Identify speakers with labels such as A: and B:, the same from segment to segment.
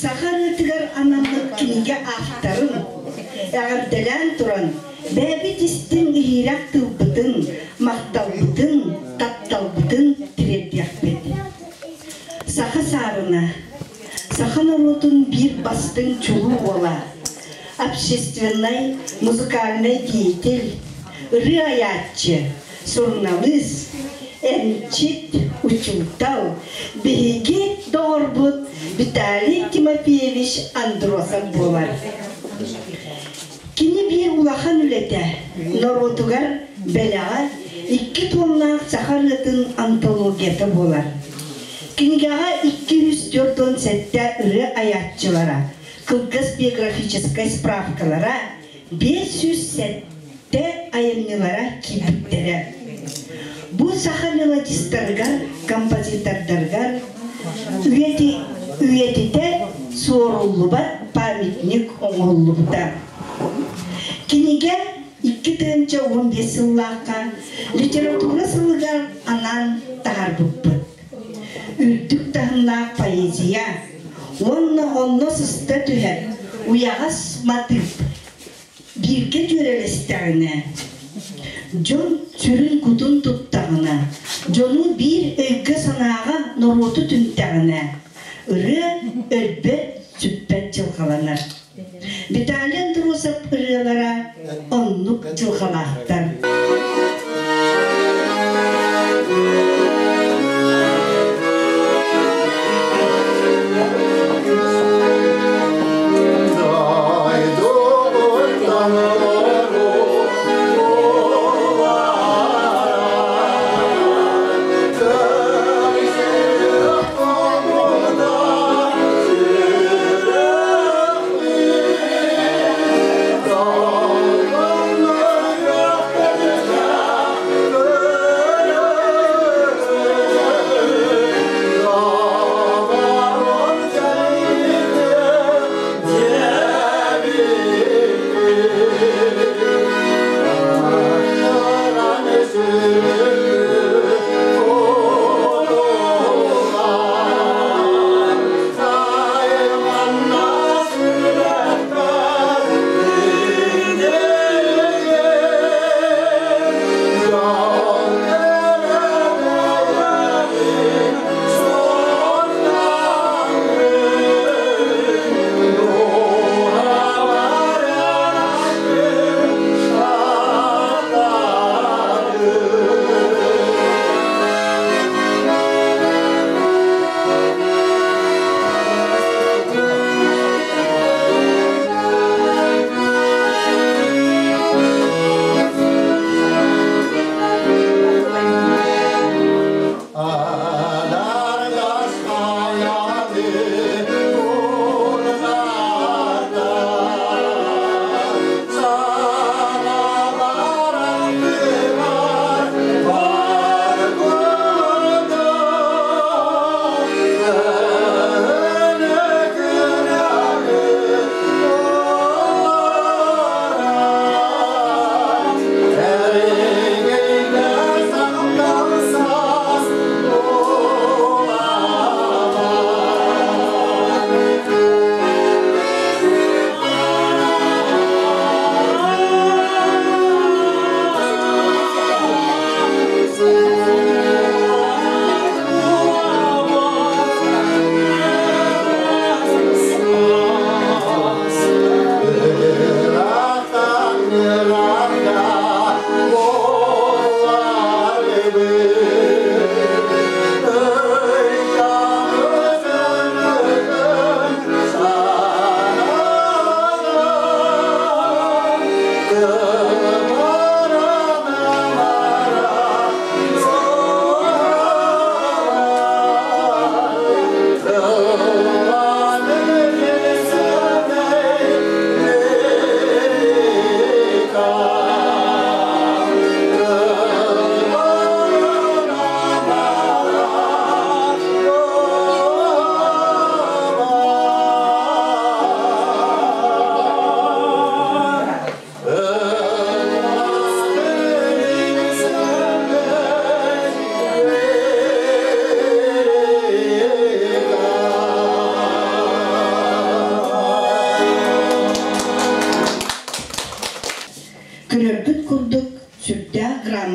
A: Сахарытыгар анамlık kinige ahtarın, ağırdalan turan, bäbit istin ihirak tılbıdın, maktalbıdın, tattalbıdın tirediyakbet. Saha sarına, saha народun bir bastın çulu ola, общественный, музыкальный деятель, рыаятчы, журналист, энчит, учултал, беги дорбут, Виталий Тимофеевич Андросов болар. Кини bir улахан үлете, народугар беляға 2 томнақ сахарытын антологияты болар. Кинигаға 204 сәтті үрі аятчылара, Кылгыз биографической справкалара 500 сәтті айырмелара кибіттері. Бұл саха мелодисттаргар, композитордаргар үйетіте соруллубат памятник оңоллубда. Киниге 2-15 сыллаққа литература сылыгар анан тағар бұппыт. Үрдік тағынлақ поэзия, онно сысты түхет, уяғас матып, бірге жүрелестіғіне. Жон сүрін күтін тұттағына, жону бір өйгі санаға нұроту түнтағына, үрі өрбет сүппет жылғаланар. Виталий Андросов ырылара оннук жылғалақтар.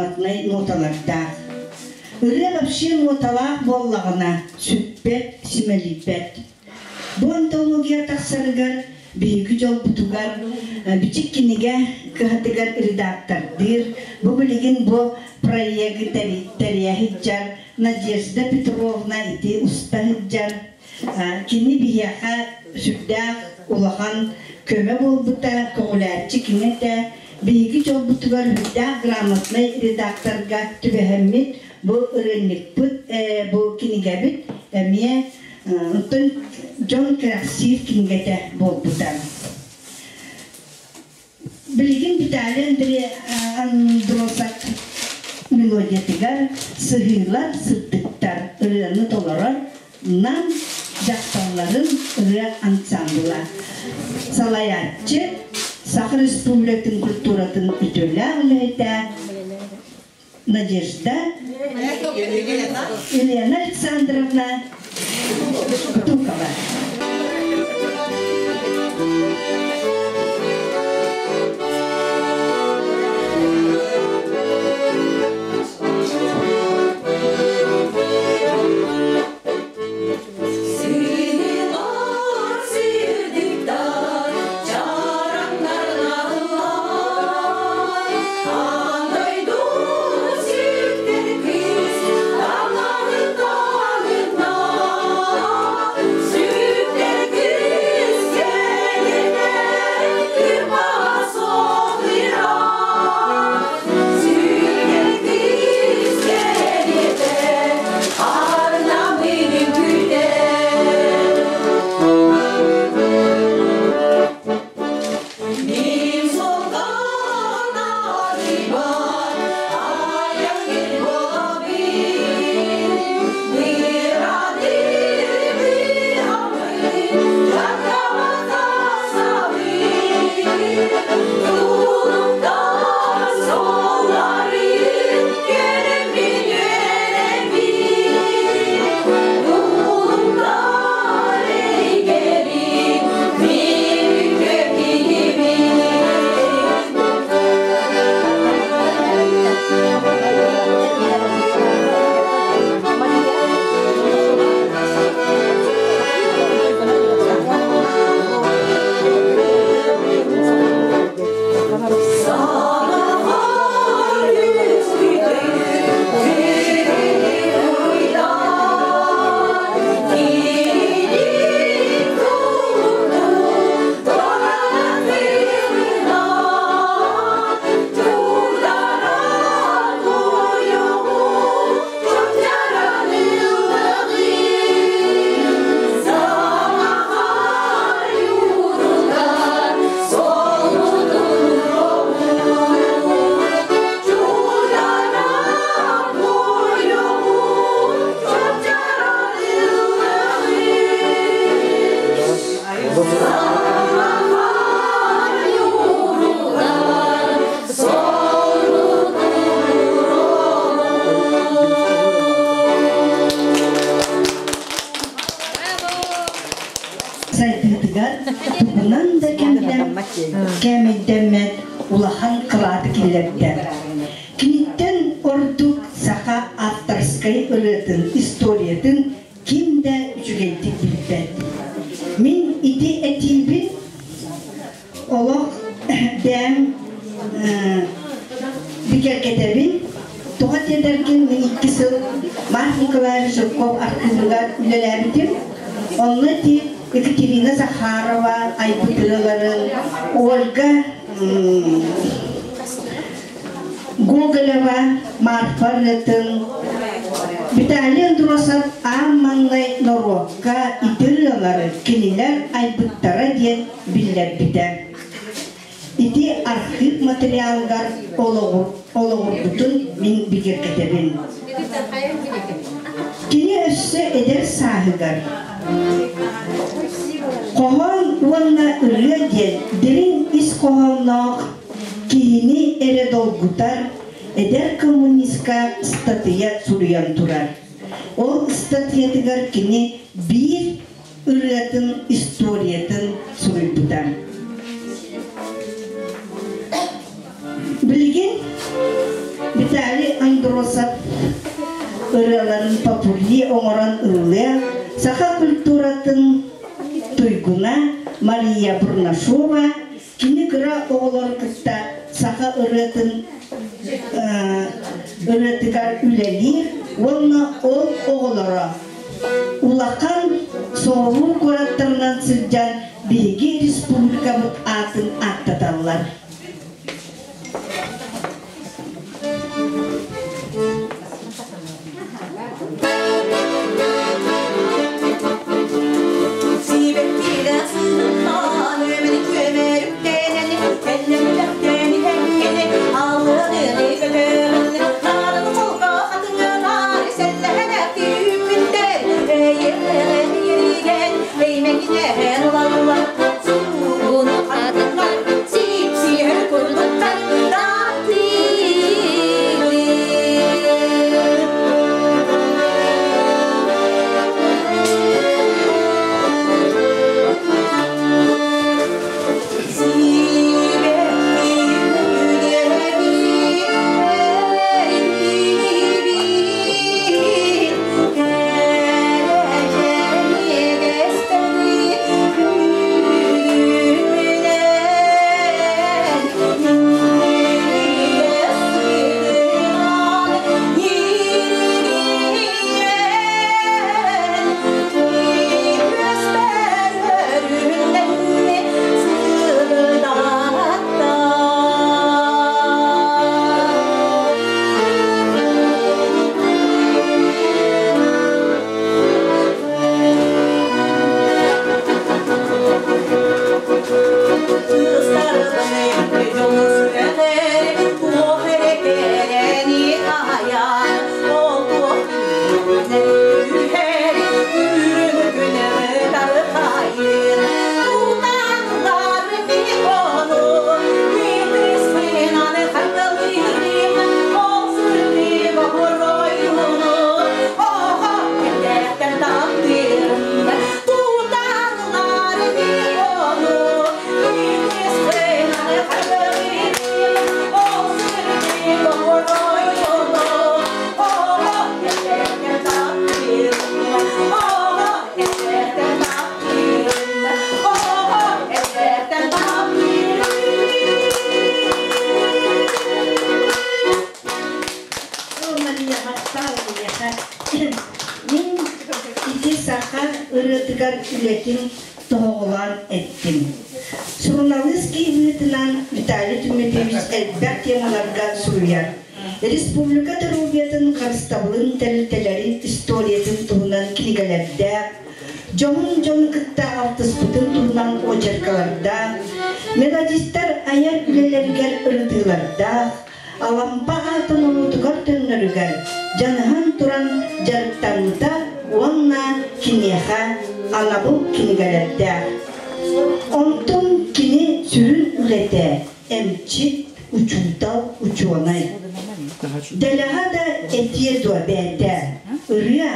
A: грамотный ноталарда. Ыры вообще ноталар боллағына сүтпет, симелипет. Бу антология тақсарыгар, бейгі жол бұтугар, бичік кенеге кығатыгар редактордыр. Бу білеген бу проекті тәрия хиджар, Надежда Петровна ити уста хиджар. Кені бияға сүрдәқ улахан көмі болбыта, көңіләтчі кенеті, бейгі жол бұтугар хүддәқ грамотный редакторға түбәхәммет бу ырынлық бұт, бу кенеге біт, әмия Антон Джон Красив кенгете болбута. Білген бітәлін бірі андыросақ мелодиятығар сығырлар, сыртықтар ұрыны толарар, нам жақтанларын ұры ансамбыла. Салаятчы Сахар Республикатын культуратын үтілі үлігі Надежда Елена Александровна Тукова. Bundan da kemiddemet ulahan kıladı killerden. Kinitten orduk saha avtarskayı ırıtın, istoriyatın kimde ücügeldik bilbet. Min iti etibin olaq dem biker ketebin toğat ederken min ikkisi Mark Nikolay Zhukov arkasında ülelerdim. Onunla di Екатерина Захарова, Айбутырыларын, Ольга Гоголева, Марфа Рытын, Виталий Андросов, Амманлай Норовка, Итырылары, Кенелер Айбуттара ден биллер биде. Ити архив материалгар олығырбутын мен бігер кетебін. Кене өссі эдер сағығар. Qohon uanna ürüyedyen, derin is qohonnoq kihini ere dolgutar, eder kommunistka statiya suriyan turar. O statiyatigar kini bir ürüyatın, istoriyatın suruybutar. Bilgin, Vitali ыраларын попурли оңорон ылы саха культуратын туйгуна Мария Бурнашова кини кыра оголор кытта саха ыратын ырытыгар үлели онна ол оголора улакан соолу кораттарынан сылжан биги республика бут атын аттаталлар. ырытыгар үлетін тоғылан әттім. Журналистский үйтінен Виталий Тюмедевич әлбәк темаларға сұруяр. Республика Рубиятын қарыстабылын тәлітелерін историясын тұғынан книгаларда, жомын кітта алтыспытын тұғынан очеркаларда, мелодистар аяр үлелергер ырытыларда, алампа атын ұлытығар төнлерігер, жаныған тұран жарықтанында онна кинеха алабу книгаларда. Онтон кини сүрін үлеті, әмчит учултал учуанай. Дәліға да әтие дуа бәді, үрия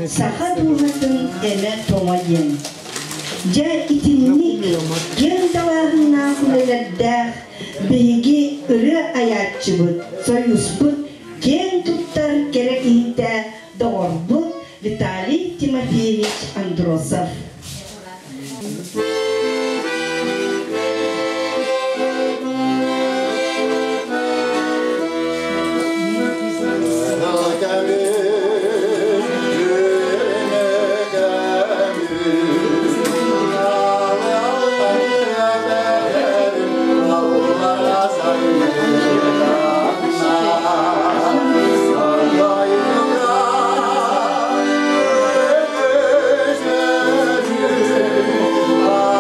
A: саха дуғатын әмә томайын. Жа итинник ген далағына үлелерді бейге үрі аятчы бұд, союз бұд, ген тұттар керек ете доғыр бұд Виталий Тимофеевич Андросов.
B: Ah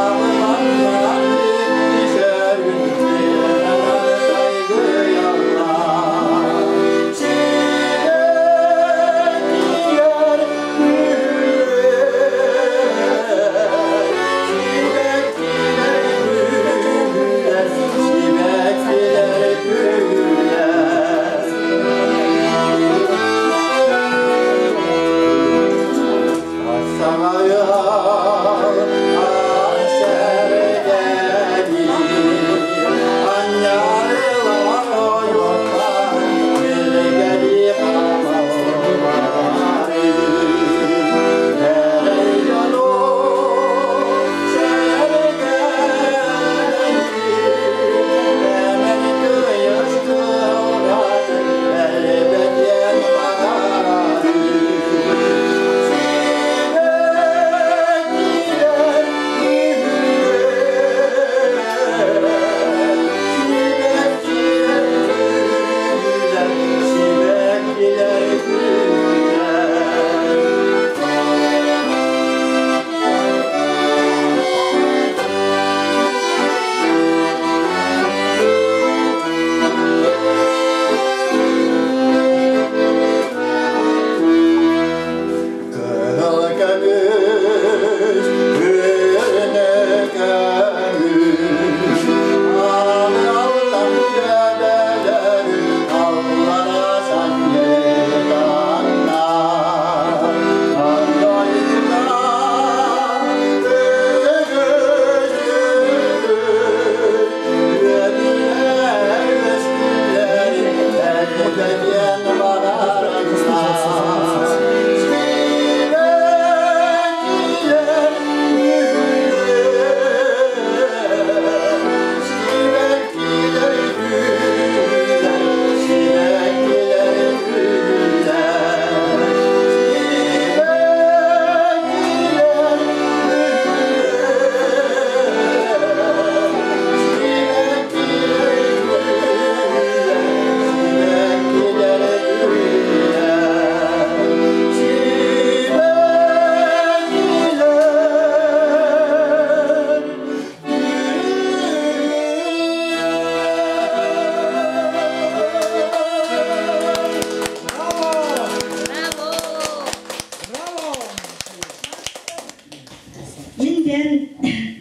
A: Итен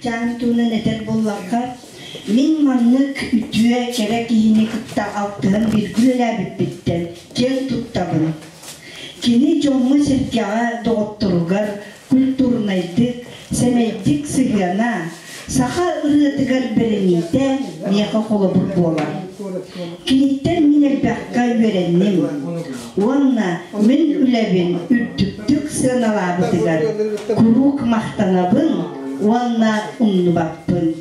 A: Жантунын этер боллаққа мен маннык ütüе керек кихини кытта алтыгын биргүлеләбит биттен кен туттабын. Кини жоңы сиркеға доғыттыругар культурнайдык, семейдик сыгана, саха ырытыгар берените меха қолы бұр бола. Киниттен мен әлбәққа веренним. Уанна мен үләбін үртүктүк сыналабытыгар курук мақтанабын, уанна умну баппын.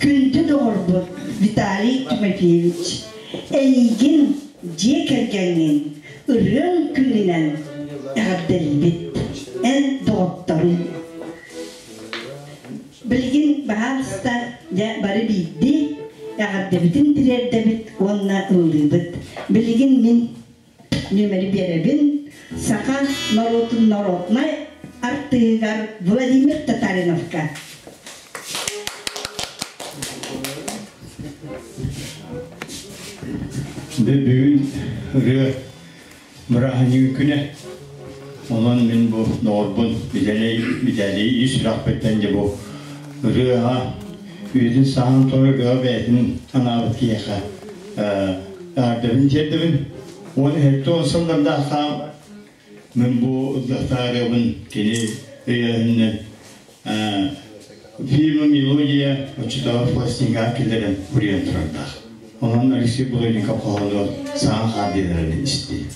A: Күнді доғырбын Виталий Тимофеевич. Әйгін же кергеннен ұрын күнінен әғаддәлбет. Ән доғыттарын. Білген бағалыста бары бейді әғаддәбетін тірердәбет онна ұлыбыт. Білген мен нөмірі беребін сақа народнай артығар Владимир Татариновка.
B: Бүгін үрі мұрағының күні онан мен бұл норбын бідәлей үй сұрақ беттенде бұл үрі үйдің сағын торы ғыға бәйтін анабыт кейеқа ардыбын жердібін оны әтті онсылдарда қам мен бұл ұлдақтарығын кені үйінің фильмі мелодия ұчытаға пластинға келдерін көрген тұрардақ. Onun Alexey Bulganikov qo'lida san xaridlarini istaydi.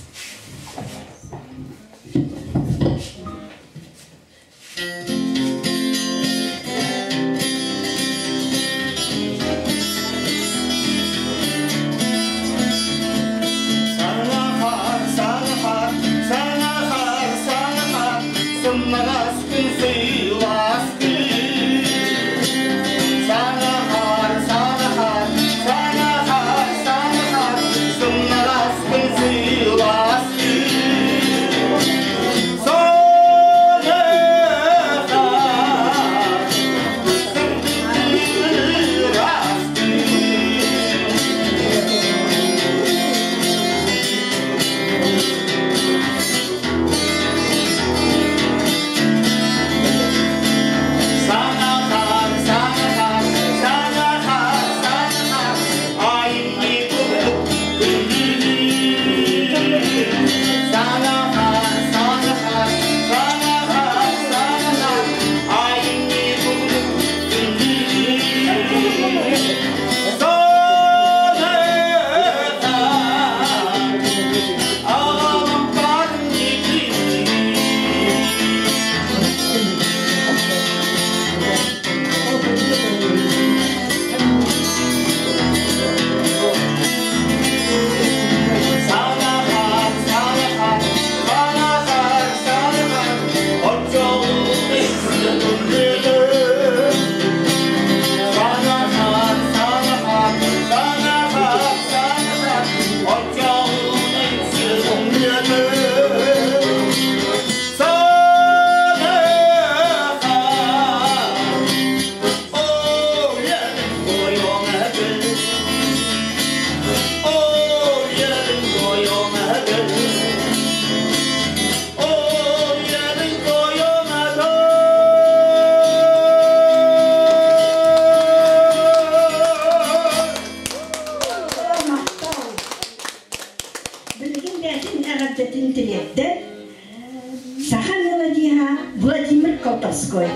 A: Владимир Колтовской.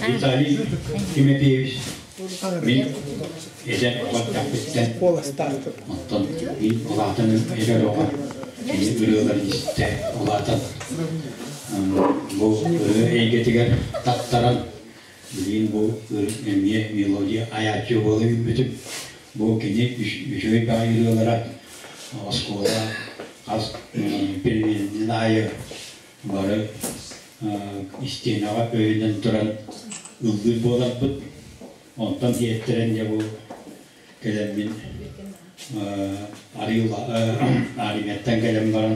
B: Виталий Тимофеевич. Мен ежен контактеттен оттон улатын егер оға үрігер істі улатын бұл әйгетігер таттаран білген бұл үрігіне мелодия аячы болы бүтіп бұл кене үшөй бағырылара оскола қаз перменнен айы бары истенаға өйінен тұран үлгіл болар бұд. Ondan yettirince bu gelemin arimetten gelen var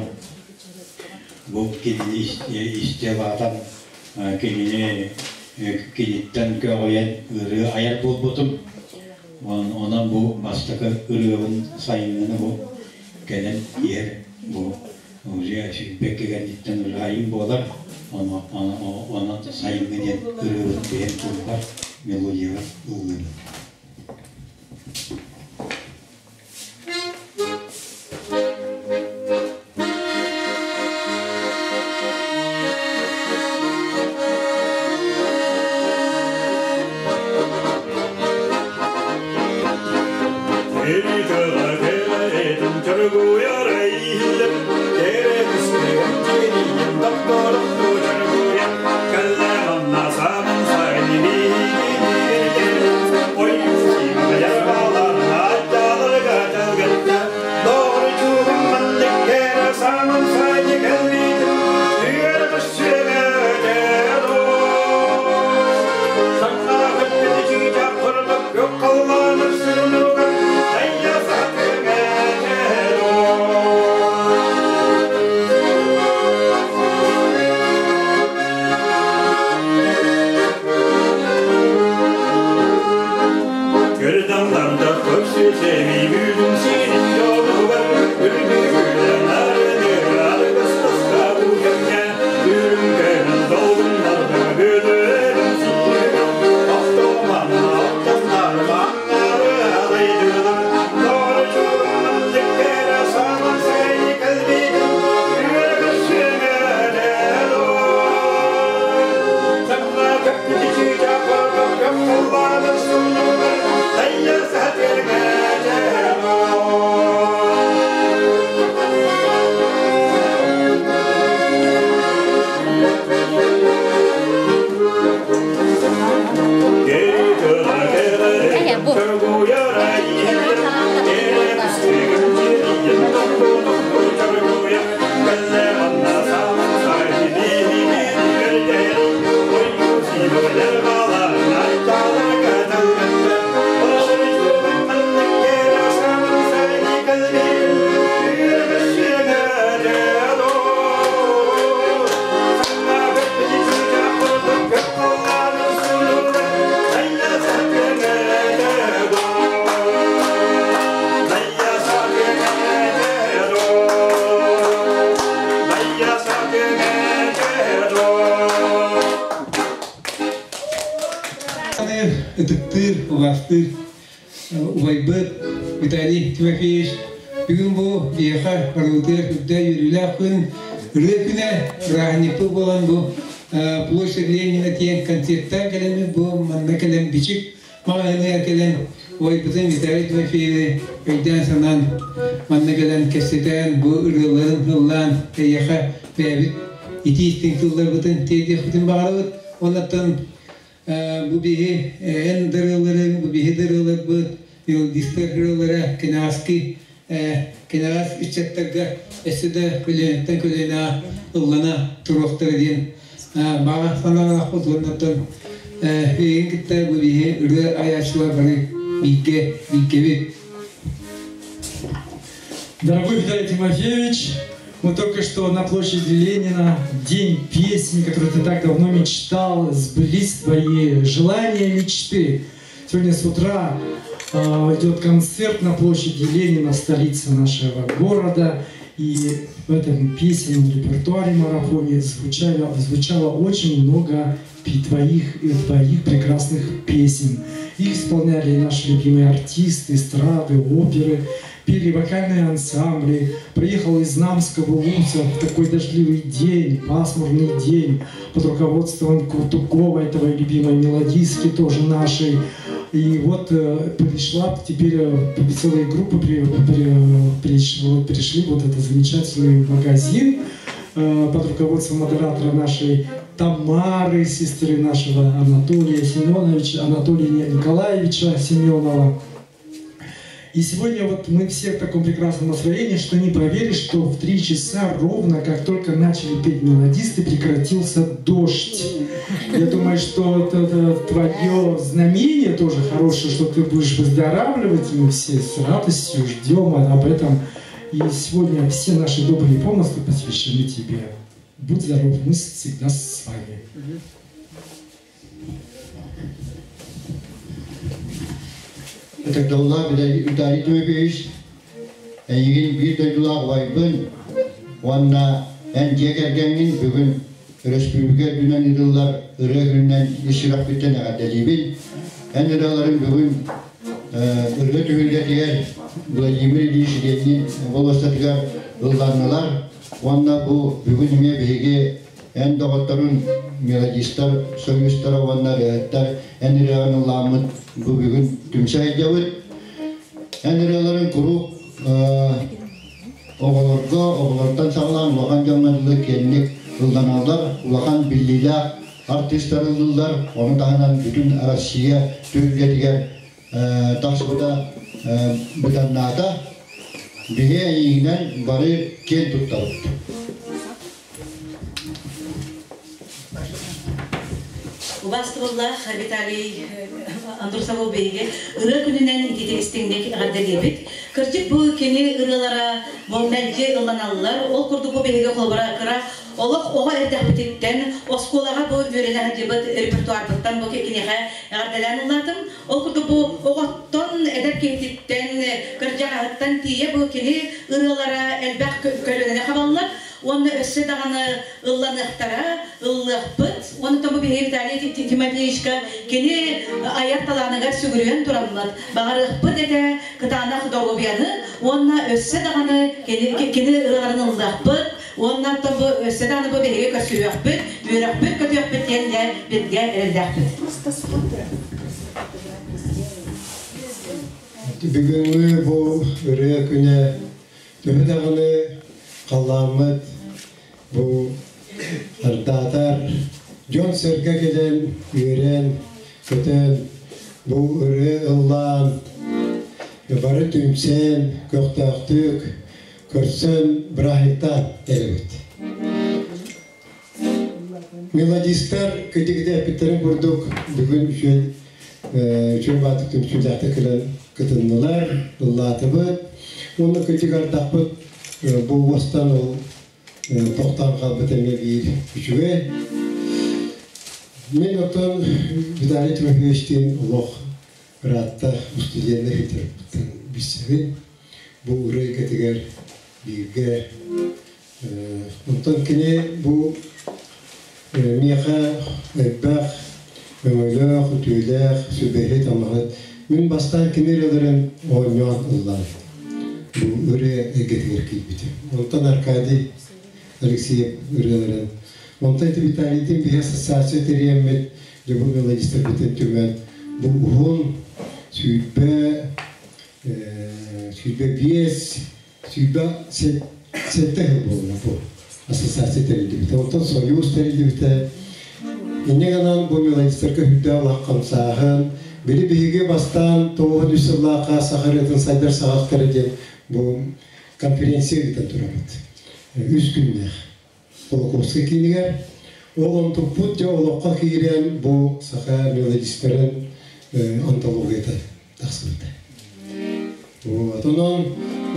B: bu kendini istevatan kendini kenditten göğeyen ırığı ayar bulbutum ondan bu bastaki ırığın sayımını bu gelen yer bu. Oraya feedback geldikten sonra ayın boğalar ona sayın gelen ürünleyen turlar melodiyalar oluyor.
C: Вайбет Виталий Тимофеевич бүгін бұл бейха парутер күтті юрилах күн рөкіне рахнипы болан бұл площадь Ленина тен концертта кәлемі бұл манна кәлем бичік мағаны кәлем Вайбетен Виталий Тимофеевич өйден санан манна кәлем кәсетен бұл үрілерін ұллан бейха бәбіт итистің тұллар бұтын тейде құтын бағарабыт онаттан bu bihi en dırıları, bu bihi dırılar bu yol distörleri kinaski kinas içetterge eside kulenetten kulena ullana turuktur diyen bağa sanana kutlanatan en kitte bu bihi rı ayaşlar bari bilge.
D: Дорогой Виталий Тимофеевич, мы только что на площади Ленина, день песни, который ты так давно мечтал, сбылись твои желания, мечты. Сегодня с утра идет концерт на площади Ленина, столице нашего города. И в этом песенном репертуаре марафоне звучало очень много твоих прекрасных песен. Их исполняли наши любимые артисты, эстрады, оперы, пели вокальные ансамбли. Приехал из Намского Луца в такой дождливый день, пасмурный день, под руководством Куртукова, твоей любимой мелодистки, тоже нашей. И вот пришла теперь целая группа, пришли вот этот замечательный магазин под руководством модератора нашей Тамары, сестры нашего Анатолия Николаевича Семенова. И сегодня вот мы все в таком прекрасном настроении, что не поверишь, что в 3 часа ровно, как только начали петь мелодисты, прекратился дождь. Я думаю, что это твое знамение тоже хорошее, что ты будешь выздоравливать, и мы все с радостью ждем об этом. И сегодня все наши добрые помыслы посвящены тебе. Будь здоров, мы всегда с вами.
E: Так давно, Виталий Тимофеевич, Egin bir doydular vaybın, onunla en cekergenin bugün Respublika dünen yıllar ırıgından işirak bitene kadar en ırıgların bugün ırıgı tühülde diğer Vladimir İlişki'nin Volostatıgar yıllarınlar onunla bu bugün ime bihigi en doğutların melodistler, soyustlar, onlar yağıtlar en ırıgın ılamıt bu bugün tümsay javut en ırıgların kuru oğullardan sağlam vakan canlılık kendik yıldanarlar, ulakan billiler, artistler yıldılar, onu dağınan bütün Rusya'ya tüylediler taşbıda budanlarda bihe iğnen bari kel tuttarıp.
F: Ubastırıllah Vitaliy Andrusavov Bey'e ırı gününden iti istindik gaddeliyebit. Kırçık bu keni ırılara bu melce ılanallar, ol kurdu bu beyge kolbara kıra, oluk oğa erdahbetitten, oskolağa bu vörene cebet repertuarbıttan bu kekinihe gaddelanılladım. Ol kurdu bu oğattan edep kehtitten, kırcağıttan tiye bu keni ırılara elbaq kölönene havallar. Onu össe dağını ıllanıqtara, ıllıqpıt, onu tabi bir evdali Timofeyişka keni ayartalarına sügürüyen turamlat. Bağırıqpıt ete kıtağına doğu biyanı, onu össe dağını keni ıllarını ıllıqpıt, ondan tabi össe dağını bu bir evi kösürüqpıt, yürüqpıt, kötüqpıt yenile bitge erildeqpıt.
G: Bugün bu ırıya güne tühü dağını Kallamet bu ardatar John Serga gelen yören köten bu ırı ıllan barı tümsen köktağıtık körsen brahittan elbet. Melodistler kütükde epitlerin kurduk bugün şöyle batık tümsüldahta kılan kıtınlılar ıllatıbıt onu kütük artaqbıt bu vastan o tohtan kalbeteme bir küçüğe. Men otan Vitaliy Timofeyich'in Allah rahatta üstülerine getirip bir sevi. Bu urayı katigar birge. Ondan kine bu miyaha ebbaq, ömürler, tüyler, sübehit amahat. Men bastan kinelerin oynayan Allah. Bu üreye getirir ki biti. Ondan Arkadi Alexeyev ürelerin. Ondan eti Vitaliy bir hassasiyet eriyemet. Bu melodistler biten tümen. Bu uhun sübbe biyes sübbe sette bu hassasiyet eriyemet biti. Ondan soyuz eriyemet biti. İnne ganan bu melodistler hüdde Allah kamsahın. Biri bihige bastan toğun üsüllaqa saharetin saydar sağat karıcım. Bu konferansiya biten turamat. 3 günler. Holocaust'a kiyiniger. Oğlum toputça olaqqa kiyiren bu saha melodistlerin antologiyata taqsimde.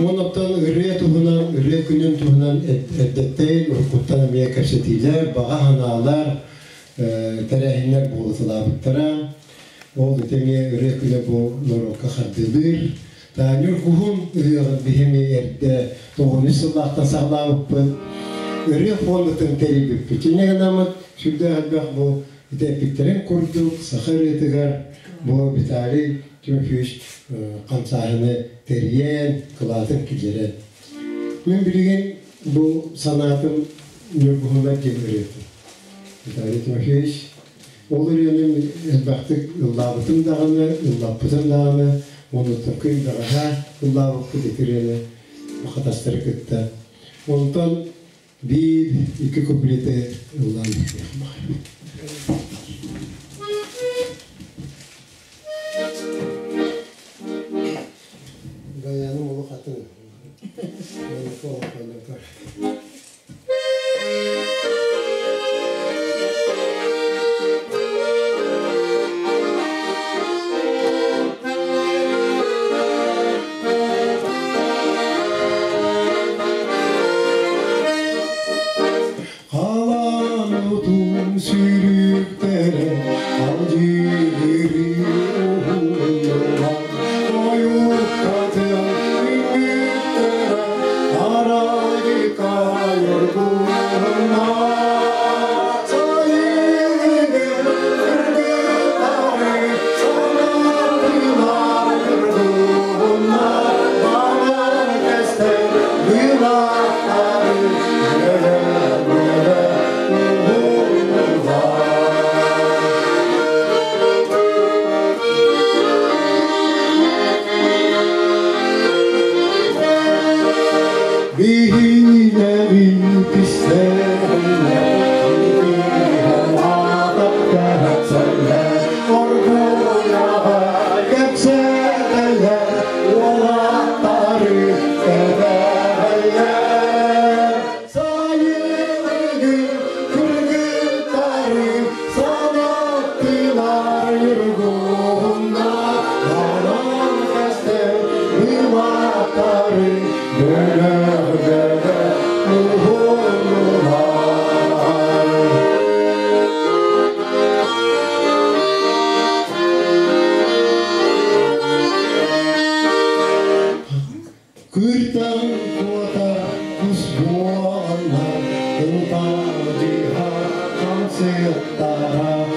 G: Ondan ırıya tuhunan, ırıya günün tuhunan eddetteyn, urkuttan miye kapsetiler, bağa hanalar, terehinler boğulatılabıttara. Oğlu temiye ırıya güne bu norokka xardılır. Tanrı kuhun bihemi erde toğunu sıllaqtan sağlamıppın. Ürü fondatın teribippi. Çinne ganamat şurada hadbaq bu itepiklerin kurduk, sakhar etigar bu Vitaliy Timofeyich qamsahını teriyen, kılatın kileren. Men bilgin bu sanatın nürbuhunlar kim öğretti. Vitaliy Timofeyich olur yönüm elbaqtık yıllabıtın dağını, yıllabıtın dağını, onu tıpkın dağıha yıllabıtı getireni vakatastırı kıtta. Ondan bir iki kuplete yollandık. Dayanım olu katı. Tentang dihakan setara